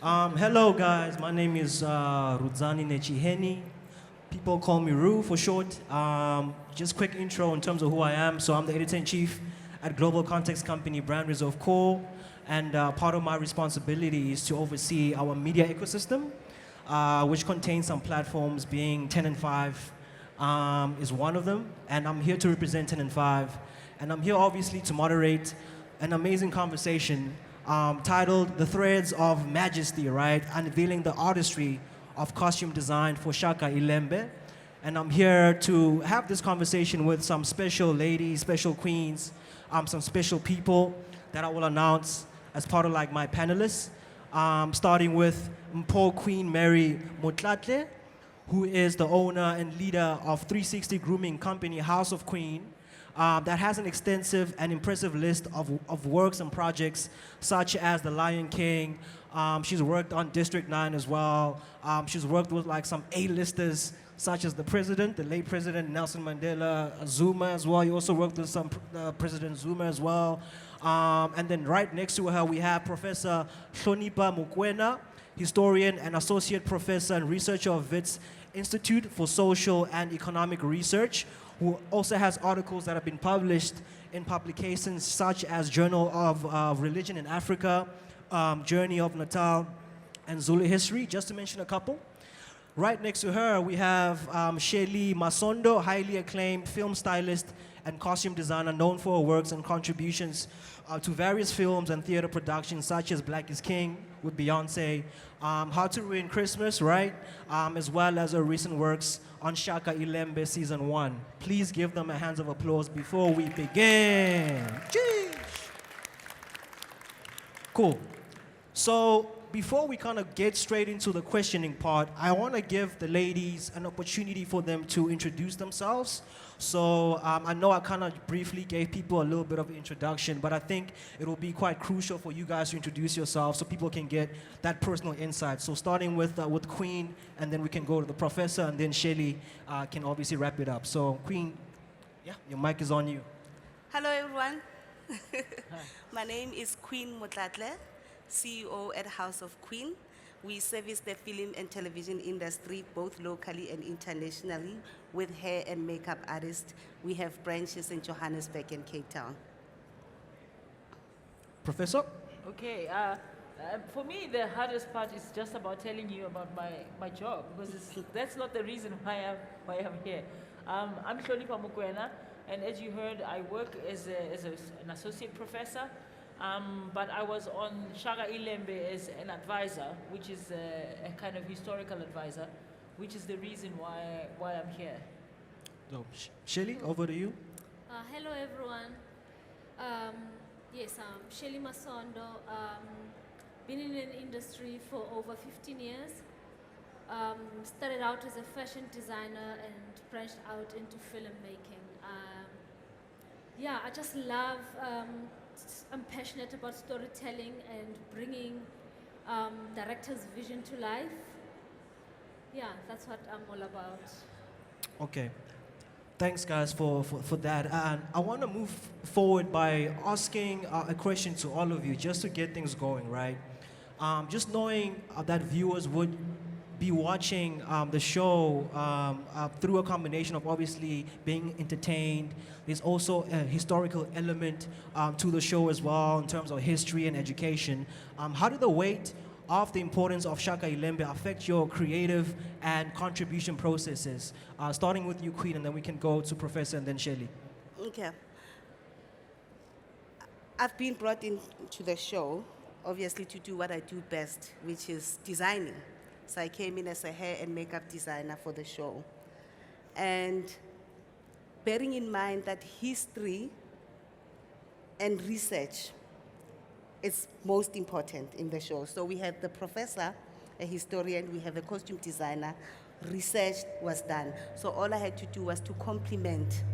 Hello guys, my name is Rudzani Netshiheni. People call me Ru for short. Just quick intro in terms of who I am. So I'm the editor-in-chief at global context company BrandReserve Core, and part of my responsibility is to oversee our media ecosystem, which contains some platforms, being 10 and 5 is one of them, and I'm here to represent 10 and 5, and I'm here obviously to moderate an amazing conversation titled The Threads of Majesty, right? Unveiling the artistry of costume design for Shaka Ilembe. And I'm here to have this conversation with some special ladies, special queens, some special people that I will announce as part of like my panelists. Starting with Mpo Queen Mary Motlatle, who is the owner and leader of 360 grooming company House of Queen, that has an extensive and impressive list of works and projects such as The Lion King. She's worked on District 9 as well. She's worked with like some A-listers such as the president, the late president Nelson Mandela, Zuma as well. You also worked with some President Zuma as well. And then right next to her we have Professor Hlonipa Mokeona, historian and associate professor and researcher of WITS Institute for Social and Economic Research, who also has articles that have been published in publications such as Journal of Religion in Africa, Journey of Natal, and Zulu History, just to mention a couple. Right next to her, we have Sheli Masondo, highly acclaimed film stylist and costume designer known for her works and contributions to various films and theater productions such as Black is King with Beyonce, How to Ruin Christmas, right? As well as her recent works on Shaka Ilembe Season 1. Please give them a hand of applause before we begin. Jeez. Cool. So before we kind of get straight into the questioning part, I want to give the ladies an opportunity for them to introduce themselves. So I know I kind of briefly gave people a little bit of introduction, but I think it will be quite crucial for you guys to introduce yourselves so people can get that personal insight. So starting with Queen, and then we can go to the professor, and then Sheli can obviously wrap it up. So Queen, yeah, your mic is on you. Hello, everyone. My name is Queen Motlatle, CEO at House of Queen. We service the film and television industry, both locally and internationally, with hair and makeup artists. We have branches in Johannesburg and Cape Town. Professor? Okay, for me, the hardest part is just about telling you about my job, because that's not the reason why I'm here. I'm Hlonipa Mokeona, and as you heard, I work as an associate professor. But I was on Shaka Ilembe as an advisor, which is a kind of historical advisor, which is the reason why I'm here. So, Sheli, over to you. Hello, everyone. Yes, I'm Sheli Masondo. Been in an industry for over 15 years. Started out as a fashion designer and branched out into filmmaking. Yeah, I just love. I'm passionate about storytelling and bringing director's vision to life. Yeah, that's what I'm all about. Okay. Thanks, guys, for that. And I want to move forward by asking a question to all of you, just to get things going, right? Just knowing that viewers would be watching the show through a combination of obviously being entertained. There's also a historical element to the show as well in terms of history and education. How did the weight of the importance of Shaka Ilembe affect your creative and contribution processes? Starting with you, Queen, and then we can go to Professor and then Sheli. Okay. I've been brought into the show, obviously, to do what I do best, which is designing. So I came in as a hair and makeup designer for the show. And bearing in mind that history and research is most important in the show. So we have the professor, a historian, we have a costume designer, research was done. So all I had to do was to complement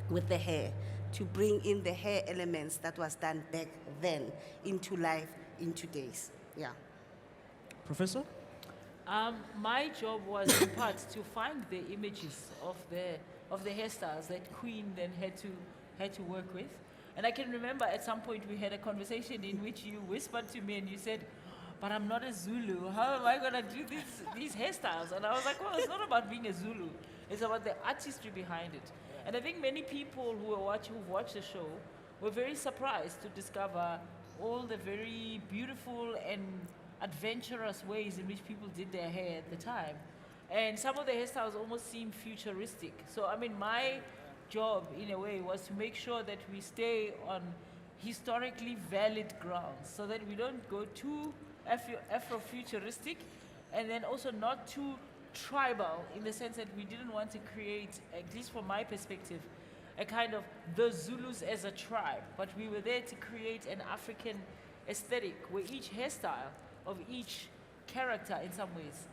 with the hair, to bring in the hair elements that was done back then into life in today's. Yeah. Professor? My job was in part to find the images of the hairstyles that Queen then had to work with. And I can remember at some point we had a conversation in which you whispered to me and you said, but I'm not a Zulu. How am I gonna do these hairstyles? And I was like, well, it's not about being a Zulu. It's about the artistry behind it. And I think many people who've watched the show were very surprised to discover all the very beautiful and adventurous ways in which people did their hair at the time. And some of the hairstyles almost seem futuristic. So, I mean, my job, in a way, was to make sure that we stay on historically valid grounds so that we don't go too Afro-futuristic and then also not too tribal, in the sense that we didn't want to create, at least from my perspective, a kind of the Zulus as a tribe, but we were there to create an African aesthetic where each hairstyle of each character, in some ways,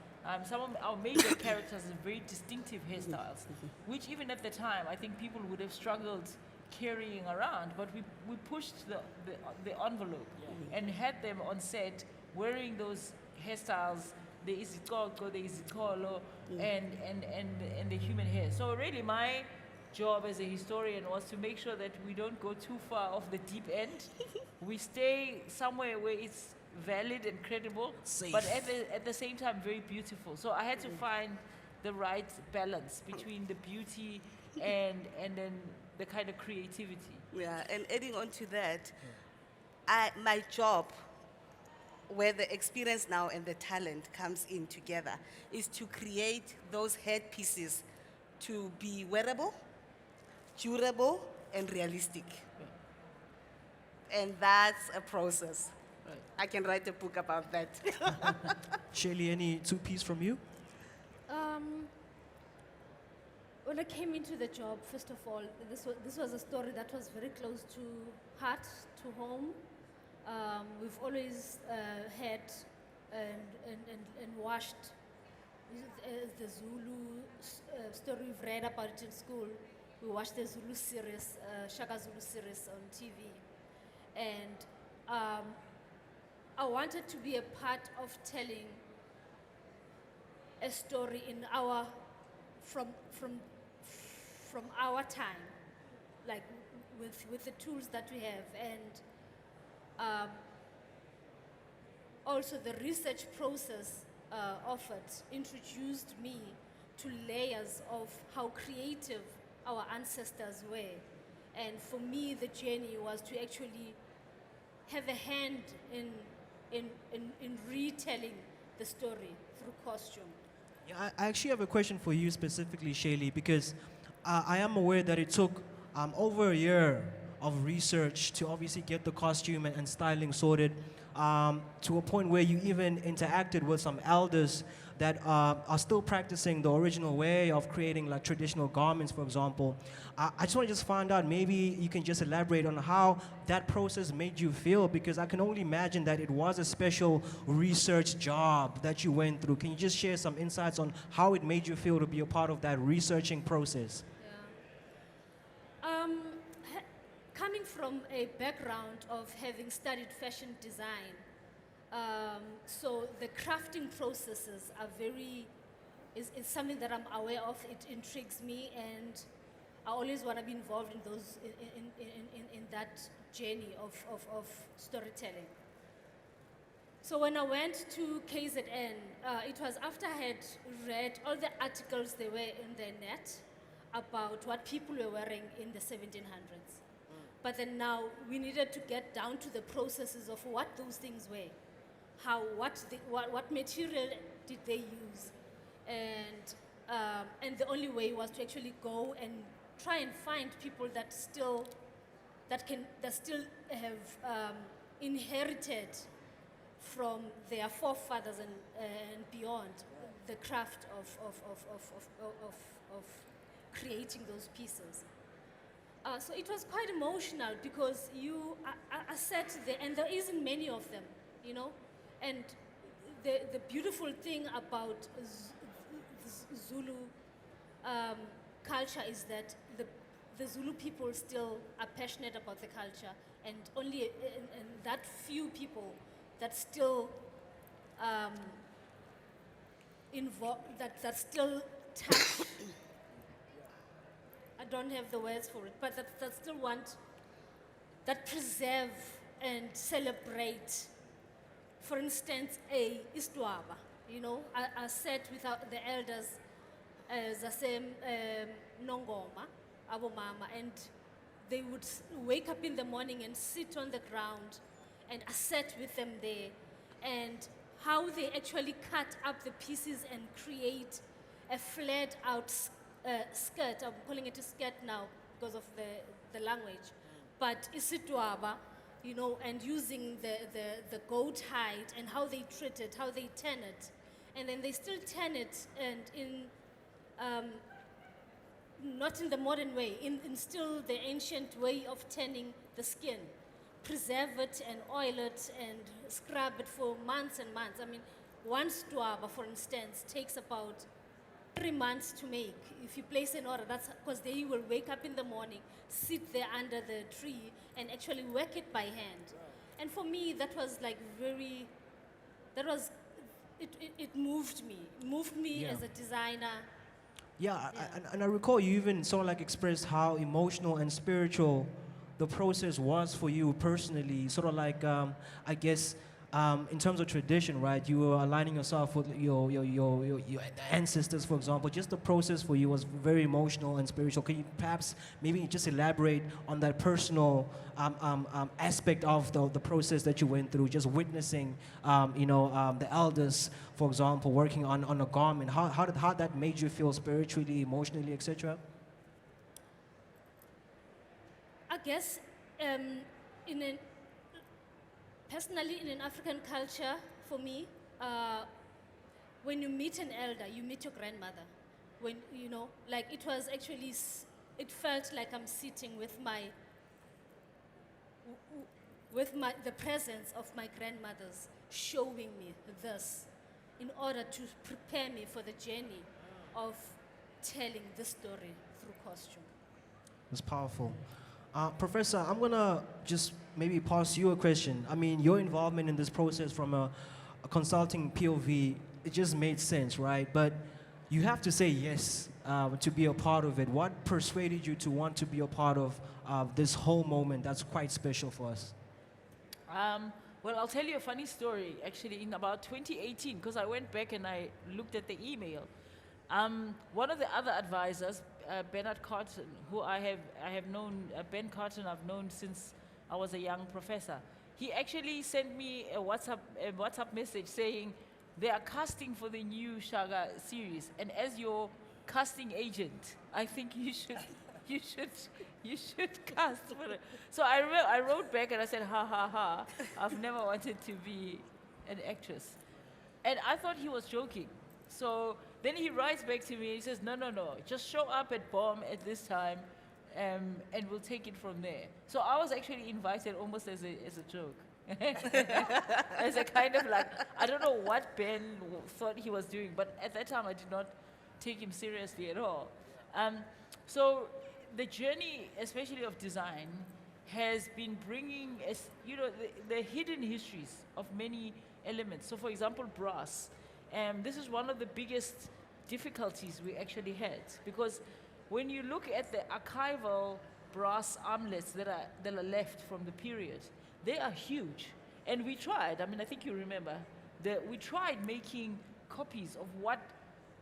some of our major characters have very distinctive hairstyles, which even at the time, I think people would have struggled carrying around, but we pushed the envelope and had them on set wearing those hairstyles, the izikoko, the izikolo, and the human hair. So really my job as a historian was to make sure that we don't go too far off the deep end. We stay somewhere where it's valid and credible, Safe. but at the same time very beautiful. So I had to find the right balance between the beauty and then the kind of creativity. Yeah, and adding on to that, my job, where the experience now and the talent comes in together, is to create those headpieces to be wearable, durable, and realistic. And that's a process. Right. I can write a book about that. Sheli, any two-piece from you? When I came into the job, first of all, this was a story that was very close to heart, to home. We've always had and watched the Zulu story we've read about it in school. We watched the Zulu series, Shaka Zulu series on TV. And I wanted to be a part of telling a story in our, from our time, like with the tools that we have. And also the research process of it introduced me to layers of how creative our ancestors were. And for me, the journey was to actually have a hand in retelling the story through costume. Yeah, I actually have a question for you specifically, Sheli, because I am aware that it took over a year of research to obviously get the costume and styling sorted, to a point where you even interacted with some elders that are still practicing the original way of creating like traditional garments, for example. I just want to just find out, maybe you can just elaborate on how that process made you feel, because I can only imagine that it was a special research job that you went through. Can you just share some insights on how it made you feel to be a part of that researching process? Coming from a background of having studied fashion design, so the crafting processes are is something that I'm aware of. It intrigues me, and I always want to be involved in those, in that journey of storytelling. So when I went to KZN, it was after I had read all the articles they were in the net about what people were wearing in the 1700s. But then now we needed to get down to the processes of what those things were. What material did they use? And the only way was to actually go and try and find people that still have inherited from their forefathers and beyond the craft of creating those pieces. So it was quite emotional, because I sat there, and there isn't many of them, you know. And the beautiful thing about Zulu culture is that the Zulu people still are passionate about the culture, and only and that few people that still that still touch. I don't have the words for it, but that still want, that preserve and celebrate for instance, Istwaba, you know, are set with the elders, Zasem Nongoma, Abo Mama, and they would wake up in the morning and sit on the ground and are set with them there. And how they actually cut up the pieces and create a flared out skirt. I'm calling it a skirt now because of the language. But Isitwaba, you know, and using the goat hide and how they treat it, how they tan it. And then they still tan it and not in the modern way, in still the ancient way of tanning the skin. Preserve it and oil it and scrub it for months and months. I mean, one stwaba, for instance, takes about 3 months to make. If you place an order, that's because they will wake up in the morning, sit there under the tree, and actually work it by hand. And for me, that was like it moved me. It moved me Yeah. as a designer. Yeah, and I recall you even sort of like expressed how emotional and spiritual the process was for you personally. Sort of like, I guess, in terms of tradition, right? You were aligning yourself with your ancestors, for example. Just the process for you was very emotional and spiritual. Can you perhaps maybe just elaborate on that personal aspect of the process that you went through, just witnessing, the elders, for example, working on a garment? How that made you feel spiritually, emotionally, etc.? I guess, personally, in an African culture, for me, when you meet an elder, you meet your grandmother. When, you know, like it was actually, it felt like I'm sitting with the presence of my grandmothers showing me this in order to prepare me for the journey of telling the story through costume. It's powerful. Professor, I'm going to just maybe pass you a question. I mean, your involvement in this process from a consulting POV, it just made sense, right? But you have to say yes to be a part of it. What persuaded you to want to be a part of this whole moment that's quite special for us? Well, I'll tell you a funny story, actually, in about 2018, because I went back and I looked at the email. One of the other advisors, Bernard Carton, who I have known, Ben Carton I've known since I was a young professor. He actually sent me a WhatsApp message saying they are casting for the new Shaka series, and as your casting agent, I think you should cast for it. So I wrote back and I said, ha ha ha, I've never wanted to be an actress. And I thought he was joking. So then he writes back to me, he says, no, just show up at BOM at this time and we'll take it from there. So I was actually invited almost as a joke. As a kind of like, I don't know what Ben thought he was doing, but at that time I did not take him seriously at all. So the journey, especially of design, has been bringing, the hidden histories of many elements. So for example, brass. This is one of the biggest difficulties we actually had, because when you look at the archival brass armlets that are left from the period, they are huge. And we tried, I mean, I think you remember, we tried making copies of what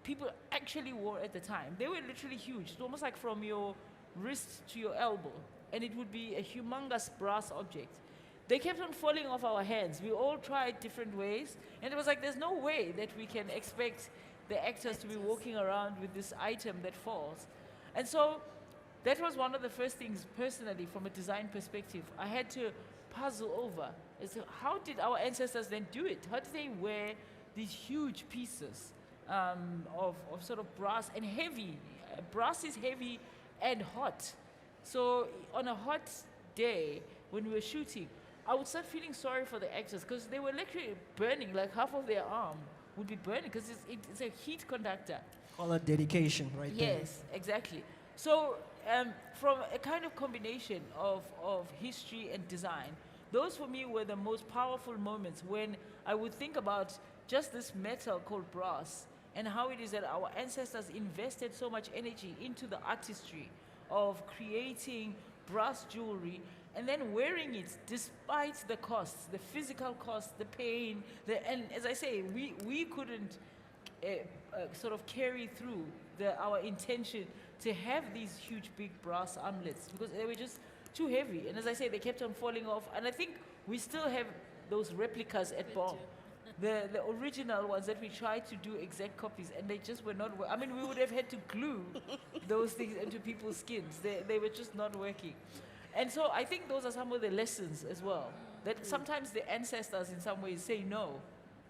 people actually wore at the time. They were literally huge. It's almost like from your wrist to your elbow. And it would be a humongous brass object. They kept on falling off our hands. We all tried different ways. And it was like, there's no way that we can expect the actors to be walking around with this item that falls. And so that was one of the first things, personally, from a design perspective, I had to puzzle over. Is how did our ancestors then do it? How did they wear these huge pieces of sort of brass and heavy? Brass is heavy and hot. So on a hot day, when we were shooting, I would start feeling sorry for the actors because they were literally burning, like half of their arm would be burning because it's a heat conductor. All that dedication right there. Yes, exactly. So from a kind of combination of history and design, those for me were the most powerful moments when I would think about just this metal called brass and how it is that our ancestors invested so much energy into the artistry of creating brass jewelry and then wearing it despite the costs, the physical costs, the pain, and as I say, we couldn't sort of carry through our intention to have these huge big brass armlets because they were just too heavy. And as I say, they kept on falling off. And I think we still have those replicas at BOM. The original ones that we tried to do exact copies, and they just were not. I mean, we would have had to glue those things into people's skins. They were just not working. And so I think those are some of the lessons as well. That sometimes the ancestors, in some ways, say no.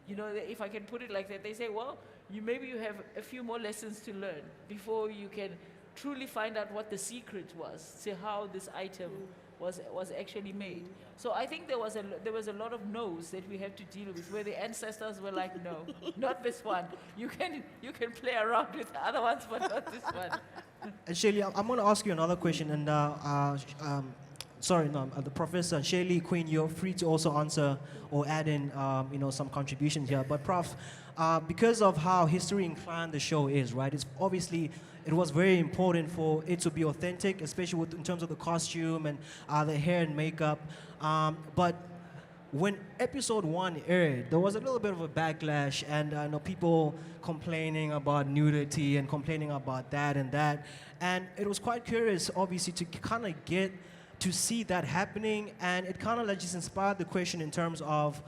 You know, if I can put it like that, they say, well, maybe you have a few more lessons to learn before you can truly find out what the secret was to how this item was actually made. So I think there was a lot of no's that we have to deal with, where the ancestors were like, no, not this one. You can play around with the other ones, but not this one. And Sheli, I'm going to ask you another question, and the professor, Sheli, Queen, you're free to also answer or add in, some contributions here. But Prof, because of how history inclined the show is, right? It's obviously, it was very important for it to be authentic, especially in terms of the costume and the hair and makeup. But when episode 1 aired, there was a little bit of a backlash, and people complaining about nudity and complaining about that and that. And it was quite curious, obviously, to kind of get to see that happening, and it kind of just inspired the question in terms of,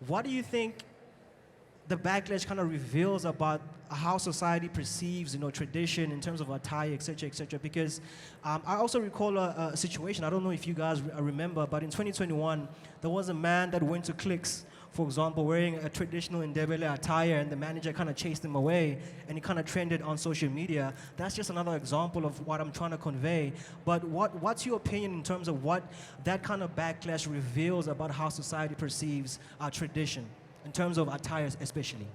what do you think the backlash kind of reveals about how society perceives, tradition in terms of attire, et cetera, because I also recall a situation, I don't know if you guys remember, but in 2021, there was a man that went to Clicks, for example, wearing a traditional Ndebele attire, and the manager kind of chased him away, and he kind of trended on social media. That's just another example of what I'm trying to convey. But what's your opinion in terms of what that kind of backlash reveals about how society perceives tradition, in terms of attires especially?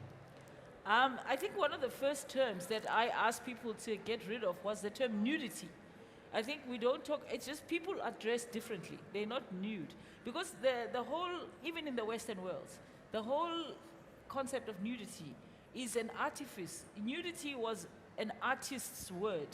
I think one of the first terms that I asked people to get rid of was the term nudity. I think we don't talk, it's just people are dressed differently. They're not nude. Because the whole, even in the Western world, the whole concept of nudity is an artifice. Nudity was an artist's word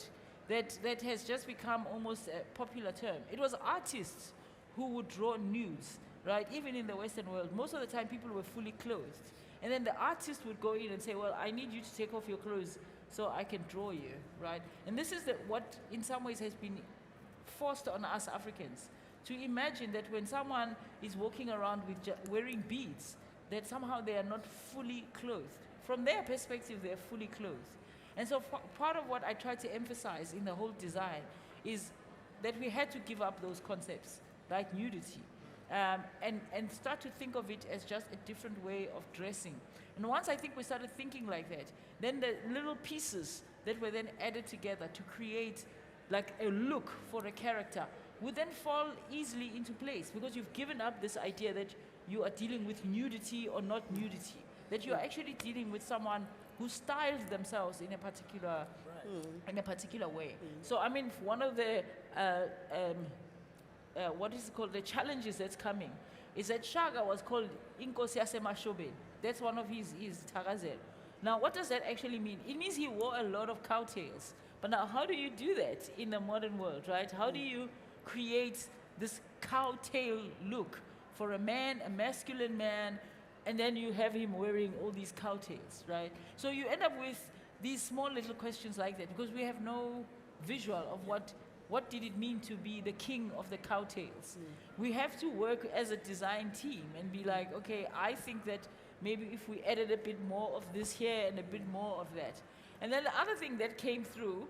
that has just become almost a popular term. It was artists who would draw nudes, right? Even in the Western world, most of the time people were fully clothed. And then the artist would go in and say, well, I need you to take off your clothes so I can draw you, right? And this is what in some ways has been forced on us Africans, to imagine that when someone is walking around with wearing beads, that somehow they are not fully clothed. From their perspective, they're fully clothed. And so part of what I try to emphasize in the whole design is that we had to give up those concepts, like nudity. And start to think of it as just a different way of dressing. And once I think we started thinking like that, then the little pieces that were then added together to create like a look for a character would then fall easily into place, because you've given up this idea that you are dealing with nudity or not nudity, that you are actually dealing with someone who styles themselves in a particular way. So I mean, one of the what is it called, the challenges that's coming, is that Shaka was called Inkosi Yasemashobeni. That's one of his Tagazel. Now, what does that actually mean? It means he wore a lot of cowtails. But now, how do you do that in the modern world, right? How do you create this cowtail look for a man, a masculine man, and then you have him wearing all these cowtails, right? So you end up with these small little questions like that, because we have no visual of what did it mean to be the king of the cowtails? We have to work as a design team and be like, okay, I think that maybe if we added a bit more of this here and a bit more of that. And then the other thing that came through,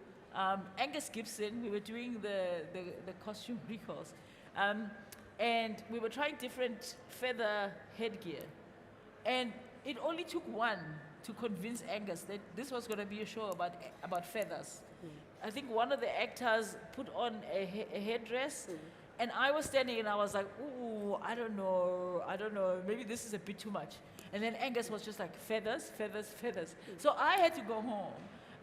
Angus Gibson, we were doing the costume recalls, and we were trying different feather headgear. And it only took one to convince Angus that this was going to be a show about feathers. I think one of the actors put on a headdress, and I was standing and I was like, ooh, I don't know, maybe this is a bit too much. And then Angus was just like, feathers, feathers, feathers. So I had to go home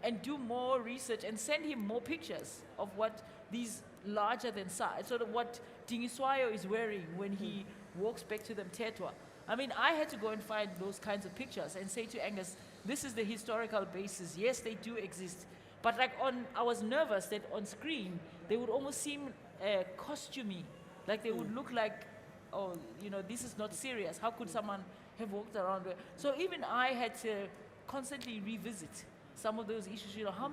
and do more research and send him more pictures of what these larger than size, sort of what Dingiswayo is wearing when he walks back to the Mtetwa. I mean, I had to go and find those kinds of pictures and say to Angus, this is the historical basis. Yes, they do exist. But I was nervous that on screen, they would almost seem costumey, Like they would look like, oh, you know, this is not serious. How could someone have walked around with? So even I had to constantly revisit some of those issues. You know, how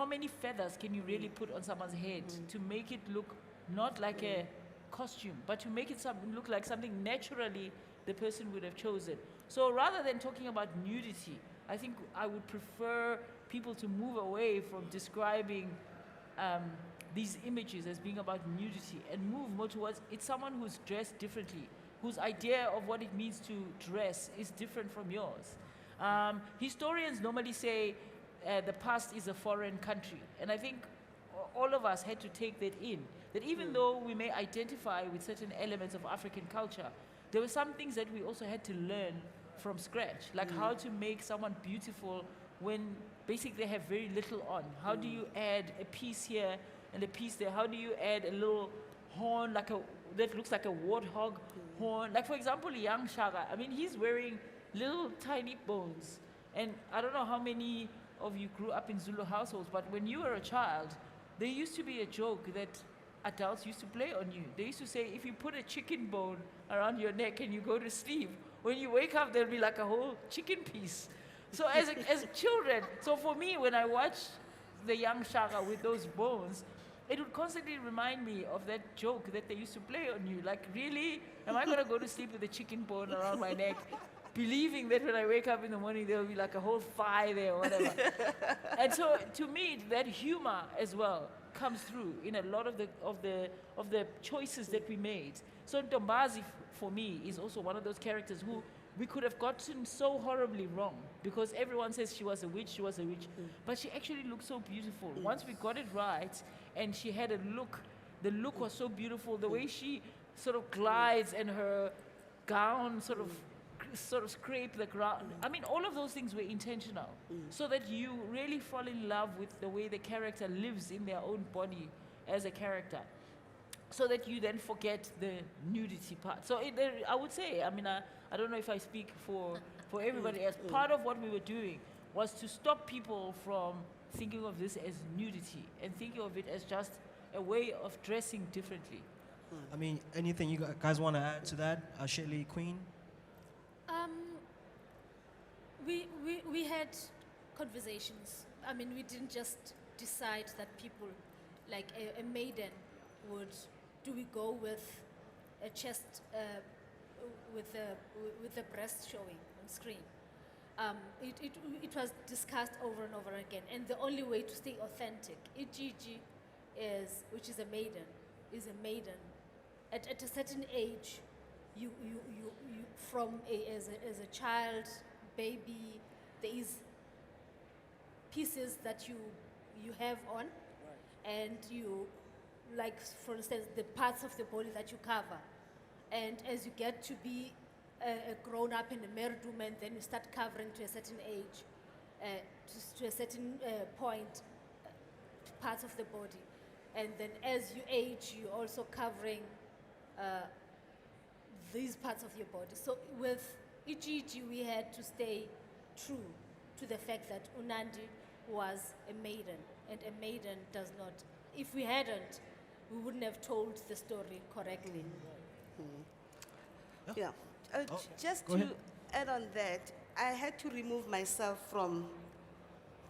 many feathers can you really put on someone's head to make it look not like a costume, but to make it look like something naturally the person would have chosen. So rather than talking about nudity, I think I would prefer people to move away from describing these images as being about nudity and move more towards it's someone who's dressed differently, whose idea of what it means to dress is different from yours. Historians normally say the past is a foreign country, and I think all of us had to take that in, that even though we may identify with certain elements of African culture, there were some things that we also had to learn from scratch, like how to make someone beautiful when basically they have very little on. How do you add a piece here and a piece there? How do you add a little horn that looks like a warthog horn? Like for example, young Shaka, I mean, he's wearing little tiny bones. And I don't know how many of you grew up in Zulu households, but when you were a child, there used to be a joke that adults used to play on you. They used to say, if you put a chicken bone around your neck and you go to sleep, when you wake up, there'll be like a whole chicken piece. So as children, so for me, when I watch the young Shaka with those bones, it would constantly remind me of that joke that they used to play on you. Like, really? Am I going to go to sleep with a chicken bone around my neck, believing that when I wake up in the morning, there'll be like a whole thigh there or whatever? And so, to me, that humor as well comes through in a lot of the choices that we made. So Ntombazi, for me, is also one of those characters who we could have gotten so horribly wrong, because everyone says she was a witch, but she actually looked so beautiful. Once we got it right, and she had a look, the look was so beautiful, the way she sort of glides and her gown sort of scrape the ground. I mean, all of those things were intentional, so that you really fall in love with the way the character lives in their own body as a character, so that you then forget the nudity part. So I would say, I mean, I don't know if I speak for everybody else. Part of what we were doing was to stop people from thinking of this as nudity and thinking of it as just a way of dressing differently. I mean, anything you guys want to add to that, Sheli, Queen? We had conversations. I mean, we didn't just decide that people, like a maiden would, do we go with a chest, with the breast showing on screen? It was discussed over and over again, and the only way to stay authentic, Ijiji which is a maiden, is a maiden. At a certain age, you as a child, baby, there is pieces that you have on, and you, like for instance, the parts of the body that you cover, and as you get to be a grown up and a married woman, then you start covering to a certain age, to a certain point, parts of the body, and then as you age, you're also covering these parts of your body. So with Ijiji, we had to stay true to the fact that Unandi was a maiden, and a maiden does not. If we hadn't, we wouldn't have told the story correctly. Yeah. Just go to ahead. add on that, I had to remove myself from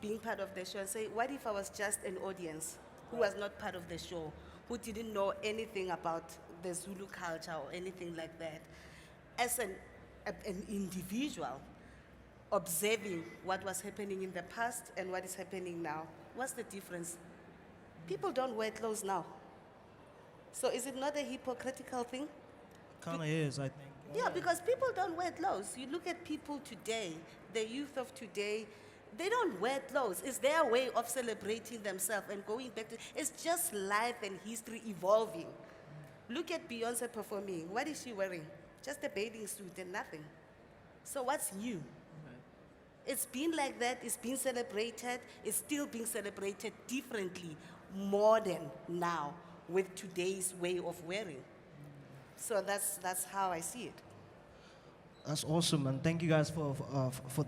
being part of the show and say, what if I was just an audience who was not part of the show, who didn't know anything about the Zulu culture or anything like that? As an individual, observing what was happening in the past and what is happening now, what's the difference? People don't wear clothes now. So is it not a hypocritical thing? Kind of is, I think. Yeah, because people don't wear clothes. You look at people today, the youth of today, they don't wear clothes. It's their way of celebrating themselves and going back to, it's just life and history evolving. Look at Beyonce performing. What is she wearing? Just a bathing suit and nothing. So what's new? It's been like that, it's been celebrated, it's still being celebrated differently, modern now, with today's way of wearing. So that's how I see it. That's awesome, and thank you guys for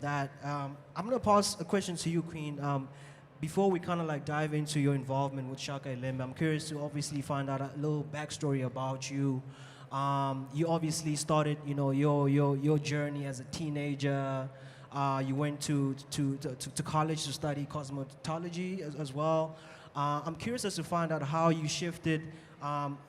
that. I'm going to pose a question to you, Queen. before we kind of like dive into your involvement with Shaka Ilembe, I'm curious to obviously find out a little backstory about you. You obviously started, you know, your journey as a teenager. You went to college to study cosmetology as well. I'm curious as to find out how you shifted,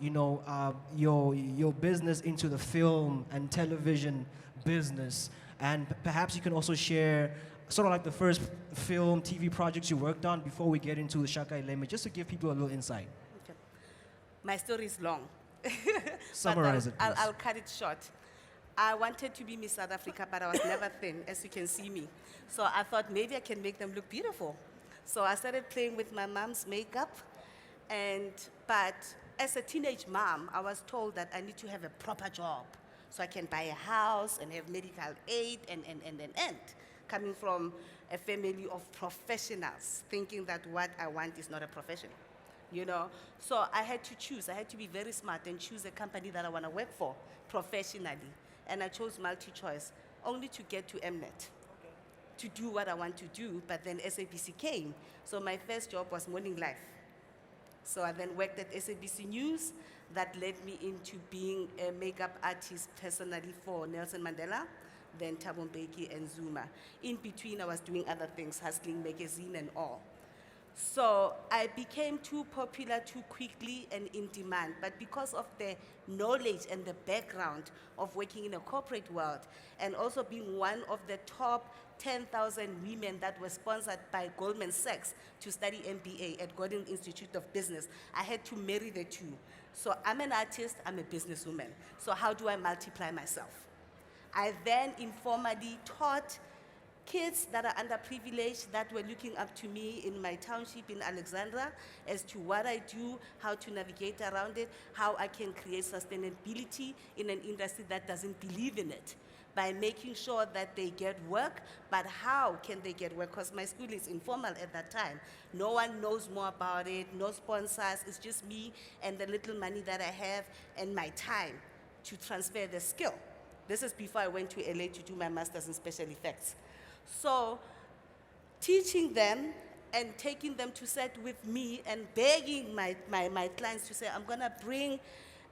your business into the film and television business, and perhaps you can also share sort of like the first film, TV projects you worked on before we get into the Shaka Ilembe, just to give people a little insight. Okay. My story is long. Summarize but it, please. I'll cut it short. I wanted to be Miss South Africa, but I was never thin, as you can see me. So I thought maybe I can make them look beautiful. So I started playing with my mom's makeup. But as a teenage mom, I was told that I need to have a proper job so I can buy a house and have medical aid and. Coming from a family of professionals, thinking that what I want is not a profession. You know, so I had to choose. I had to be very smart and choose a company that I want to work for professionally. And I chose multi-choice only to get to Mnet, to do what I want to do, but then SABC came. So my first job was Morning Life. So I then worked at SABC News. That led me into being a makeup artist personally for Nelson Mandela, then Thabo Mbeki and Zuma. In between, I was doing other things, Hustling Magazine and all. So I became too popular too quickly and in demand, but because of the knowledge and the background of working in a corporate world, and also being one of the top 10,000 women that were sponsored by Goldman Sachs to study MBA at Gordon Institute of Business, I had to marry the two. So I'm an artist, I'm a businesswoman. So how do I multiply myself? I then informally taught kids that are underprivileged, that were looking up to me in my township in Alexandra, as to what I do, how to navigate around it, how I can create sustainability in an industry that doesn't believe in it, by making sure that they get work. But how can they get work? Because my school is informal at that time. No one knows more about it, no sponsors. It's just me and the little money that I have and my time to transfer the skill. This is before I went to LA to do my master's in special effects. So teaching them and taking them to set with me and begging my clients to say, I'm going to bring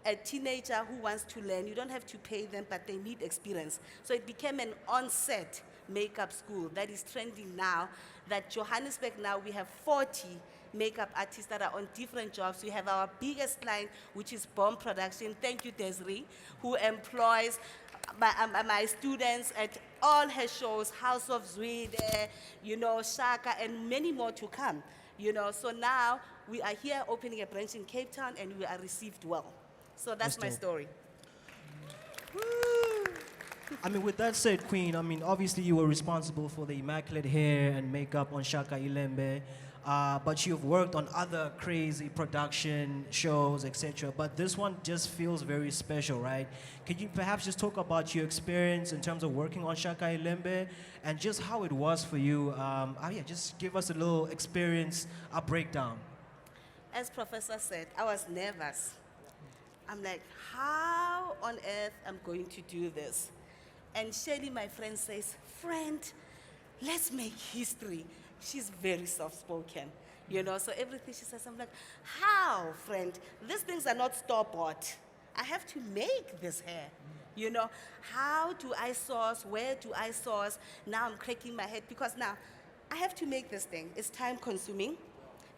a teenager who wants to learn. You don't have to pay them, but they need experience. So it became an on-set makeup school that is trending now, that Johannesburg now we have 40 makeup artists that are on different jobs. We have our biggest client, which is Bomb Production. Thank you, Desiree, who employs my students at all her shows, House of Zwede, Shaka, and many more to come. So now we are here opening a branch in Cape Town, and we are received well. So that's my story. I mean, with that said, Queen, I mean, obviously you were responsible for the immaculate hair and makeup on Shaka Ilembe, but you've worked on other crazy production shows, etc. But this one just feels very special, right? Could you perhaps just talk about your experience in terms of working on Shaka Ilembe and just how it was for you? Just give us a little experience, a breakdown. As Professor said, I was nervous. I'm like, how on earth I'm going to do this? And Sheli, my friend, says, friend, let's make history. She's very soft-spoken, so everything she says, I'm like, how, friend? These things are not store-bought. I have to make this hair, How do I source? Where do I source? Now I'm cracking my head because now I have to make this thing. It's time-consuming.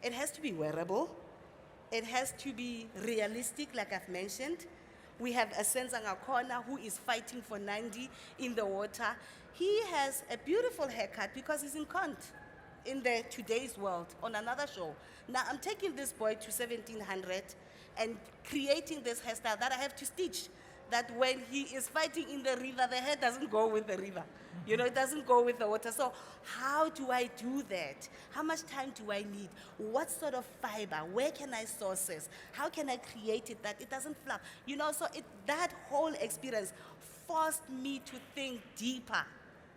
It has to be wearable. It has to be realistic, like I've mentioned. We have a Senzanga Corner who is fighting for Nandi in the water. He has a beautiful haircut because he's in Kant in the Today's World on another show. Now I'm taking this boy to 1700 and creating this hairstyle that I have to stitch. That when he is fighting in the river, the hair doesn't go with the river. It doesn't go with the water. So how do I do that? How much time do I need? What sort of fiber? Where can I source this? How can I create it that it doesn't flap? So that whole experience forced me to think deeper,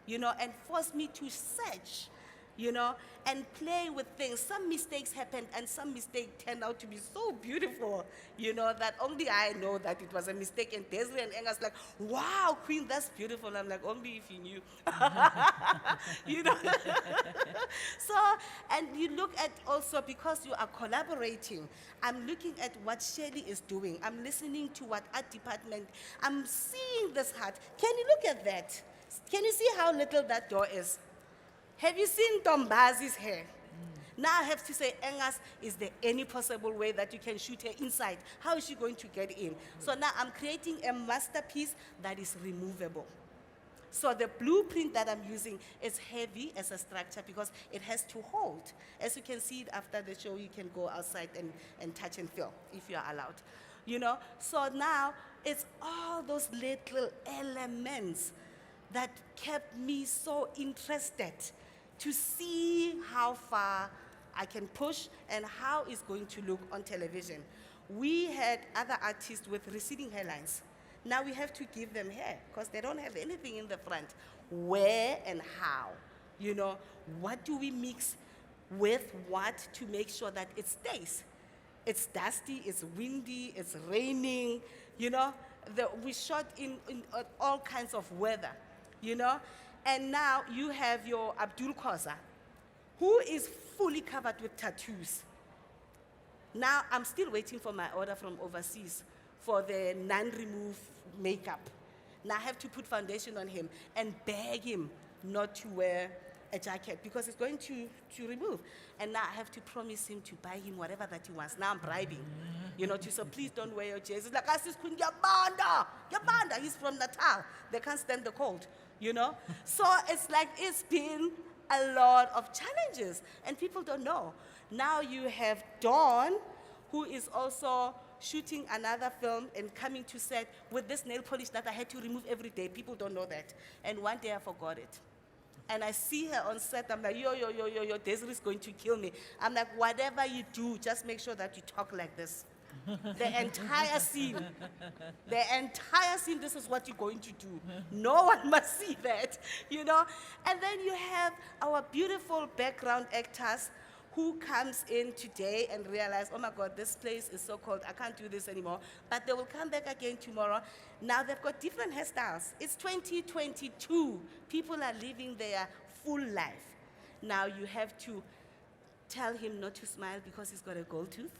and forced me to search you know, and play with things. Some mistakes happened and some mistakes turned out to be so beautiful, you know, that only I know that it was a mistake. And Desiree and Enga's like, wow, Queen, that's beautiful. I'm like, only if you knew. You know? So, and you look at also, because you are collaborating, I'm looking at what Sheli is doing. I'm listening to what art department, I'm seeing this heart. Can you look at that? Can you see how little that door is? Have you seen Tombazi's hair? Now I have to say, Engas, is there any possible way that you can shoot her inside? How is she going to get in? So now I'm creating a masterpiece that is removable. So the blueprint that I'm using is heavy as a structure because it has to hold. As you can see it after the show, you can go outside and touch and feel if you are allowed. You know, so now it's all those little elements that kept me so interested to see how far I can push and how it's going to look on television. We had other artists with receding hairlines. Now we have to give them hair because they don't have anything in the front. Where and how? You know, what do we mix with what to make sure that it stays? It's dusty, it's windy, it's raining, you know. We shot in all kinds of weather, you know. And now you have your Abdul Khoza, who is fully covered with tattoos. Now I'm still waiting for my order from overseas for the non-remove makeup. Now I have to put foundation on him and beg him not to wear a jacket because it's going to remove. And now I have to promise him to buy him whatever that he wants. Now I'm bribing, you know, to say, please don't wear your jersey. It's like, Yabanda, he's from Natal. They can't stand the cold, you know? So it's like, it's been a lot of challenges and people don't know. Now you have Dawn, who is also shooting another film and coming to set with this nail polish that I had to remove every day. People don't know that. And one day I forgot it. And I see her on set, I'm like, yo, Desiree's going to kill me. I'm like, whatever you do, just make sure that you talk like this. The entire scene, this is what you're going to do. No one must see that, you know? And then you have our beautiful background actors who comes in today and realize, oh my God, this place is so cold, I can't do this anymore. But they will come back again tomorrow. Now they've got different hairstyles. It's 2022. People are living their full life. Now you have to tell him not to smile because he's got a gold tooth.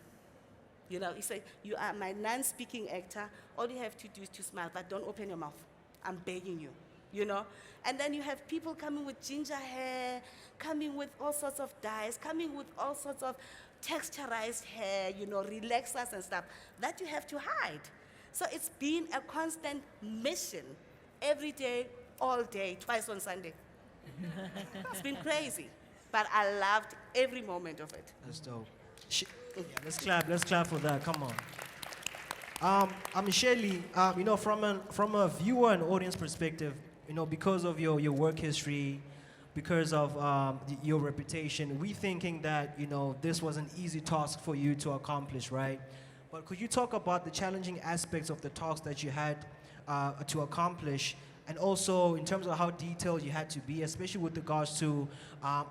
You know, he said, you are my non-speaking actor. All you have to do is to smile, but don't open your mouth. I'm begging you, you know? And then you have people coming with ginger hair, coming with all sorts of dyes, coming with all sorts of texturized hair, you know, relaxers and stuff that you have to hide. So it's been a constant mission every day, all day, twice on Sunday. It's been crazy, but I loved every moment of it. That's dope. Yeah, let's clap for that. Come on. I'm Sheli. You know, from a viewer and audience perspective, you know, because of your work history, because of your reputation, we thinking that, you know, this was an easy task for you to accomplish, right? But could you talk about the challenging aspects of the task that you had to accomplish, and also in terms of how detailed you had to be, especially with regards to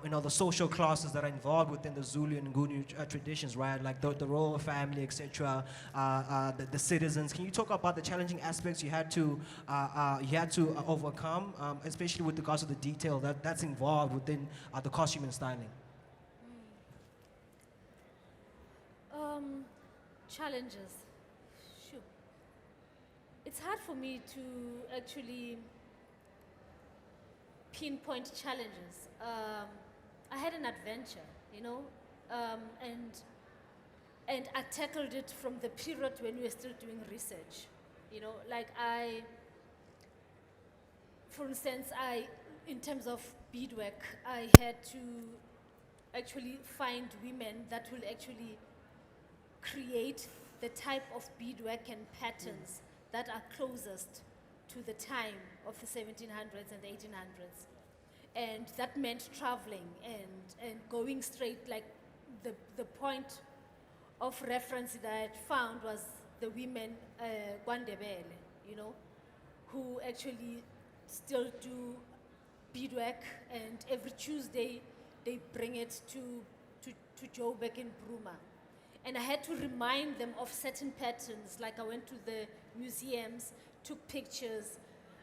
you know, the social classes that are involved within the Zulu and Nguni traditions, right? Like the royal family, etc. The citizens. Can you talk about the challenging aspects you had to overcome, especially with regards to the detail that's involved within the costume and styling? Challenges. Sure. It's hard for me to actually pinpoint challenges. I had an adventure, you know, and I tackled it from the period when we were still doing research. You know, like for instance, in terms of beadwork, I had to actually find women that will actually create the type of beadwork and patterns that are closest to the time of the 1700s and the 1800s. And that meant traveling and going straight, like the point of reference that I had found was the women, Gwandebele, you know, who actually still do beadwork, and every Tuesday they bring it to Joburg in Bruma. And I had to remind them of certain patterns, like I went to the museums, took pictures,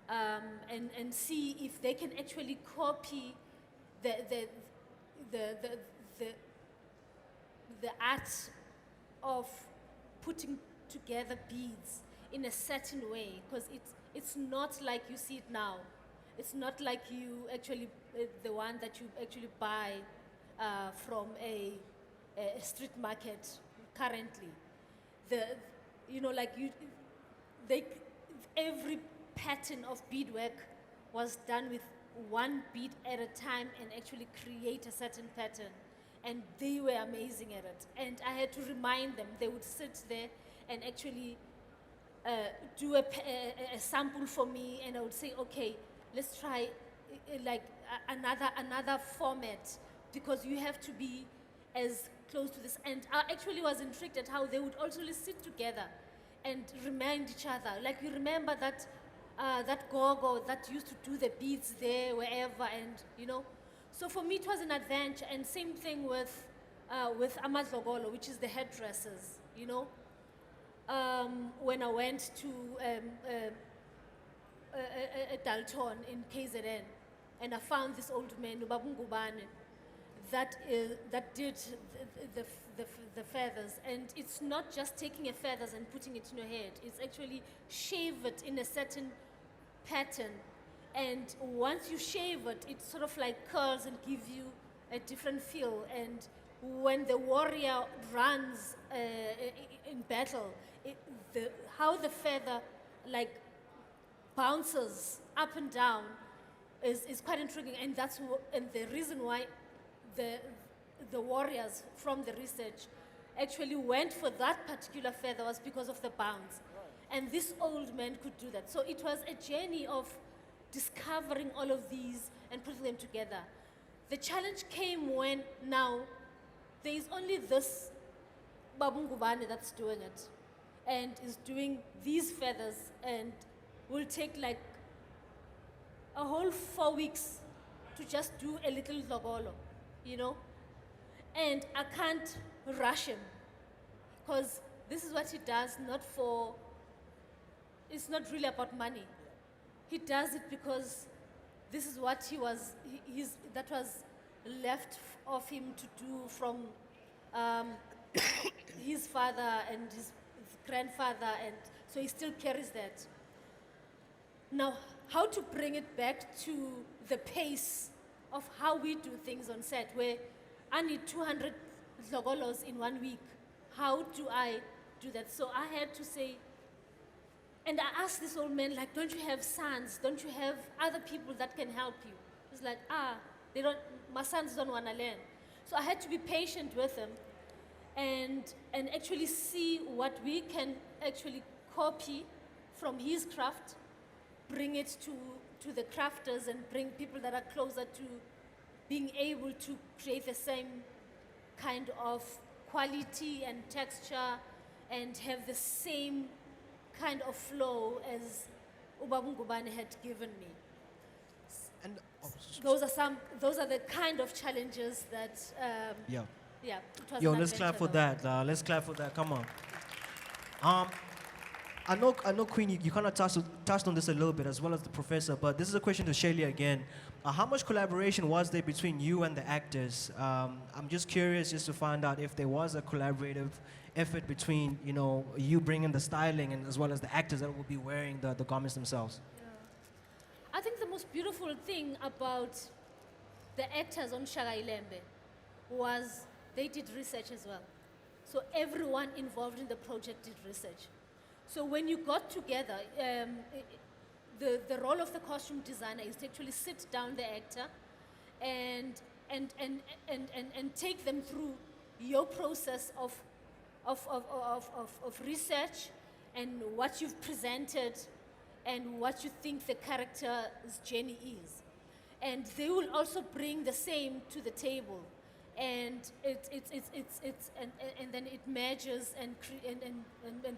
and see if they can actually copy the art of putting together beads in a certain way, because it's not like you see it now. It's not like you actually, the one that you actually buy from a street market currently. Every pattern of beadwork was done with one bead at a time and actually create a certain pattern. And they were amazing at it. And I had to remind them. They would sit there and actually do a sample for me, and I would say, okay, let's try another format, because you have to be as close to this. And I actually was intrigued at how they would also sit together and remind each other. Like, you remember that that gogo that used to do the beads there, wherever, and you know. So for me, it was an adventure. And same thing with amadlogolo, which is the headdresses. You know, when I went to Dalton in KZN, and I found this old man, Ubabungubane, that did the feathers. And it's not just taking a feathers and putting it in your head. It's actually shave it in a certain pattern. And once you shave it, it sort of like curls and gives you a different feel. And when the warrior runs in battle, how the feather like bounces up and down is quite intriguing. And and the reason why the warriors from the research actually went for that particular feather was because of the bounce. And this old man could do that. So it was a journey of discovering all of these and putting them together. The challenge came when now there is only this Babungubane that's doing it, and is doing these feathers, and will take like a whole 4 weeks to just do a little logolo, you know? And I can't rush him, because this is what he does, it's not really about money. He does it because this is what that was left of him to do from his father and his grandfather, and so he still carries that. Now, how to bring it back to the pace of how we do things on set, where I need 200 logolos in 1 week. How do I do that? So I had to say, and I asked this old man, like, don't you have sons? Don't you have other people that can help you? He's like, my sons don't want to learn. So I had to be patient with him and actually see what we can actually copy from his craft, bring it to the crafters, and bring people that are closer to being able to create the same kind of quality and texture and have the same kind of flow as Ubabungubane had given me. And those are the kind of challenges that yeah. Yeah, it was Yo, an let's clap for adventure that. Let's clap for that. Come on. I know, Queen, you kind of touched on this a little bit, as well as the professor, but this is a question to Sheli again. How much collaboration was there between you and the actors? I'm just curious just to find out if there was a collaborative effort between, you bringing the styling and as well as the actors that will be wearing the garments themselves. though. I think the most beautiful thing about the actors on Shaka Ilembe was they did research as well. So everyone involved in the project did research. So when you got together, the role of the costume designer is to actually sit down the actor and take them through your process of research and what you've presented and what you think the character's journey is. And they will also bring the same to the table. And and then it merges and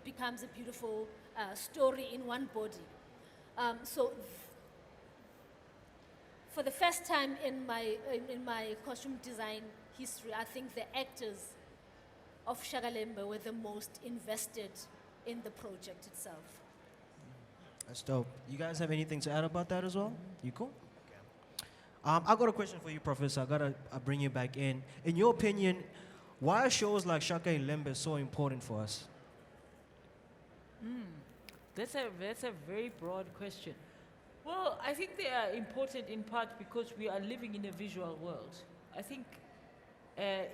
becomes a beautiful story in one body. So for the first time in my costume design history, I think the actors of Shaka Ilembe were the most invested in the project itself. That's dope. You guys have anything to add about that as well? You cool? I got a question for you, Professor. I gotta bring you back in. In your opinion, why are shows like Shaka Ilembe so important for us? That's a very broad question. Well, I think they are important in part because we are living in a visual world. I think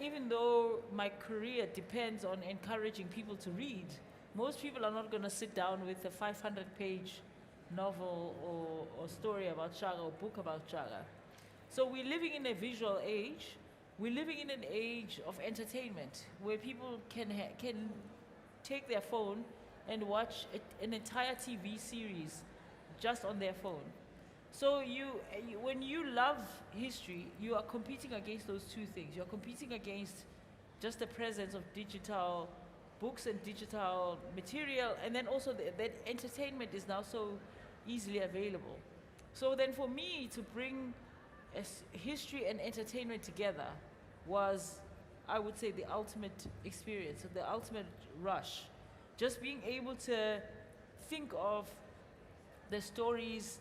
even though my career depends on encouraging people to read, most people are not going to sit down with a 500-page novel or story about Shaka or book about Shaka. So we're living in a visual age. We're living in an age of entertainment where people can take their phone and watch an entire TV series just on their phone. So when you love history, you are competing against those two things. You're competing against just the presence of digital books and digital material, and then also that entertainment is now so easily available. So then for me to bring history and entertainment together was, I would say, the ultimate experience, the ultimate rush. Just being able to think of the stories,